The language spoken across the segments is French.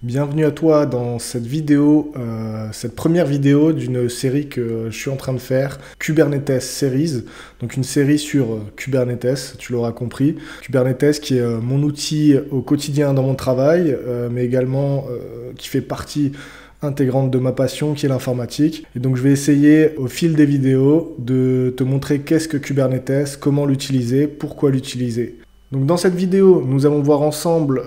Bienvenue à toi dans cette vidéo, cette première vidéo d'une série que je suis en train de faire, Kubernetes Series, donc une série sur Kubernetes, tu l'auras compris. Kubernetes qui est mon outil au quotidien dans mon travail, mais également qui fait partie intégrante de ma passion qui est l'informatique. Et donc je vais essayer au fil des vidéos de te montrer qu'est-ce que Kubernetes, comment l'utiliser, pourquoi l'utiliser. Donc dans cette vidéo, nous allons voir ensemble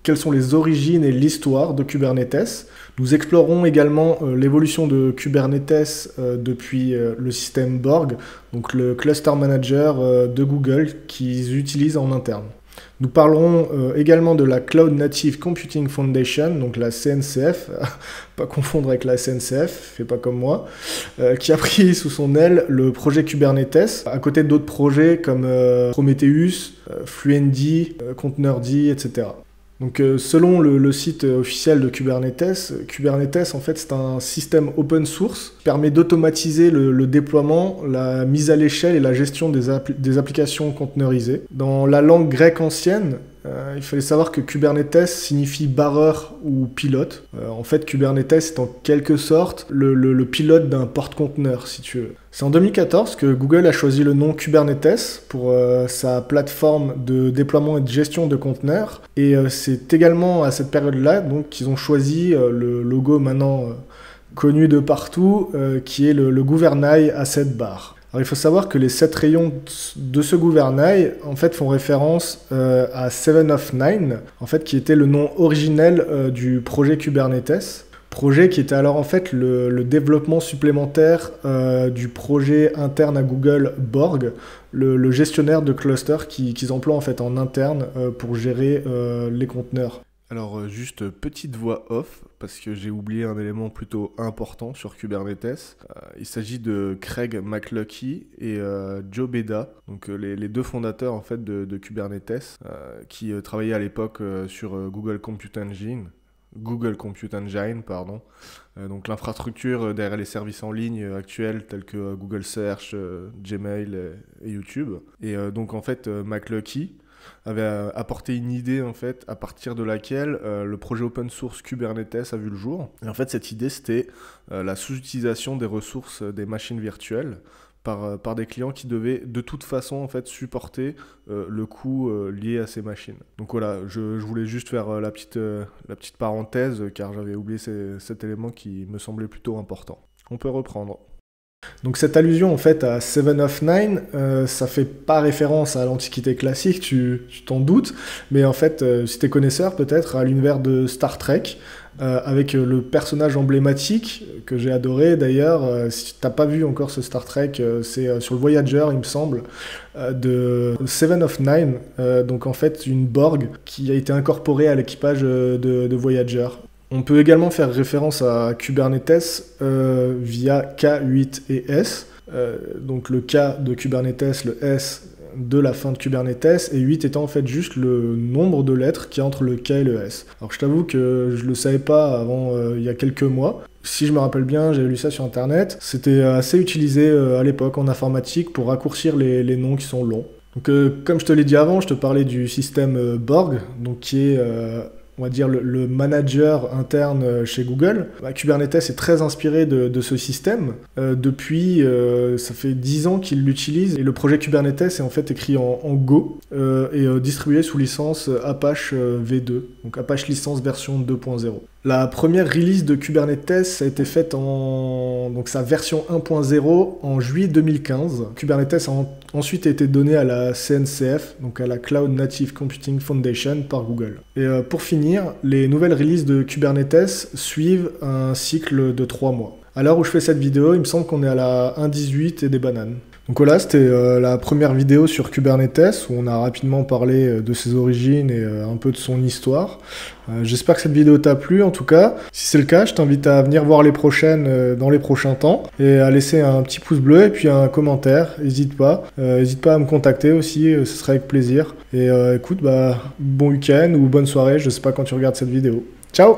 quelles sont les origines et l'histoire de Kubernetes. Nous explorerons également l'évolution de Kubernetes depuis le système Borg, donc le Cluster Manager de Google qu'ils utilisent en interne. Nous parlerons également de la Cloud Native Computing Foundation, donc la CNCF, pas confondre avec la SNCF, fais pas comme moi, qui a pris sous son aile le projet Kubernetes, à côté d'autres projets comme Prometheus, Fluentd, Containerd, etc. Donc selon le site officiel de Kubernetes, Kubernetes en fait c'est un système open source qui permet d'automatiser le déploiement, la mise à l'échelle et la gestion des applications conteneurisées. Dans la langue grecque ancienne, il fallait savoir que Kubernetes signifie barreur ou pilote. En fait, Kubernetes est en quelque sorte le pilote d'un porte-conteneur, si tu veux. C'est en 2014 que Google a choisi le nom Kubernetes pour sa plateforme de déploiement et de gestion de conteneurs. Et c'est également à cette période-là donc qu'ils ont choisi le logo maintenant connu de partout, qui est le gouvernail à 7 barres. Alors, il faut savoir que les 7 rayons de ce gouvernail en fait, font référence à Seven of Nine, en fait, qui était le nom originel du projet Kubernetes. Projet qui était alors en fait le développement supplémentaire du projet interne à Google Borg, le gestionnaire de clusters qu'ils emploient en fait en interne pour gérer les conteneurs. Alors juste petite voix off, parce que j'ai oublié un élément plutôt important sur Kubernetes. Il s'agit de Craig McLuckie et Joe Beda, donc les deux fondateurs en fait de Kubernetes, qui travaillaient à l'époque sur Google Compute Engine, pardon. Donc l'infrastructure derrière les services en ligne actuels tels que Google Search, Gmail et YouTube. Et donc en fait McLuckie avait apporté une idée en fait à partir de laquelle le projet open source Kubernetes a vu le jour. Et en fait cette idée c'était la sous-utilisation des ressources des machines virtuelles par des clients qui devaient de toute façon en fait supporter le coût lié à ces machines. Donc voilà, je voulais juste faire la petite parenthèse car j'avais oublié cet élément qui me semblait plutôt important. On peut reprendre. Donc cette allusion en fait à Seven of Nine, ça fait pas référence à l'Antiquité classique, tu t'en doutes, mais en fait, si t'es connaisseur peut-être, à l'univers de Star Trek, avec le personnage emblématique que j'ai adoré d'ailleurs. Si t'as pas vu encore ce Star Trek, c'est sur le Voyager il me semble, de Seven of Nine, donc en fait une Borg qui a été incorporée à l'équipage de Voyager. On peut également faire référence à Kubernetes via K8 et S. Donc le K de Kubernetes, le S de la fin de Kubernetes, et 8 étant en fait juste le nombre de lettres qui est entre le K et le S. Alors je t'avoue que je le savais pas avant il y a quelques mois. Si je me rappelle bien, j'avais lu ça sur internet. C'était assez utilisé à l'époque en informatique pour raccourcir les noms qui sont longs. Donc comme je te l'ai dit avant, je te parlais du système Borg, donc qui est on va dire le manager interne chez Google. Kubernetes est très inspiré de ce système. Depuis, ça fait 10 ans qu'il l'utilise, et le projet Kubernetes est en fait écrit en Go et distribué sous licence Apache V2, donc Apache licence version 2.0. La première release de Kubernetes a été faite donc sa version 1.0 en juillet 2015. Kubernetes a ensuite été donné à la CNCF, donc à la Cloud Native Computing Foundation par Google. Et pour finir, les nouvelles releases de Kubernetes suivent un cycle de 3 mois. À l'heure où je fais cette vidéo, il me semble qu'on est à la 1.18 et des bananes. Donc voilà, c'était la première vidéo sur Kubernetes où on a rapidement parlé de ses origines et un peu de son histoire. J'espère que cette vidéo t'a plu en tout cas. Si c'est le cas, je t'invite à venir voir les prochaines dans les prochains temps et à laisser un petit pouce bleu et puis un commentaire. N'hésite pas à me contacter aussi, ce serait avec plaisir. Et écoute, bon week-end ou bonne soirée, je sais pas quand tu regardes cette vidéo. Ciao!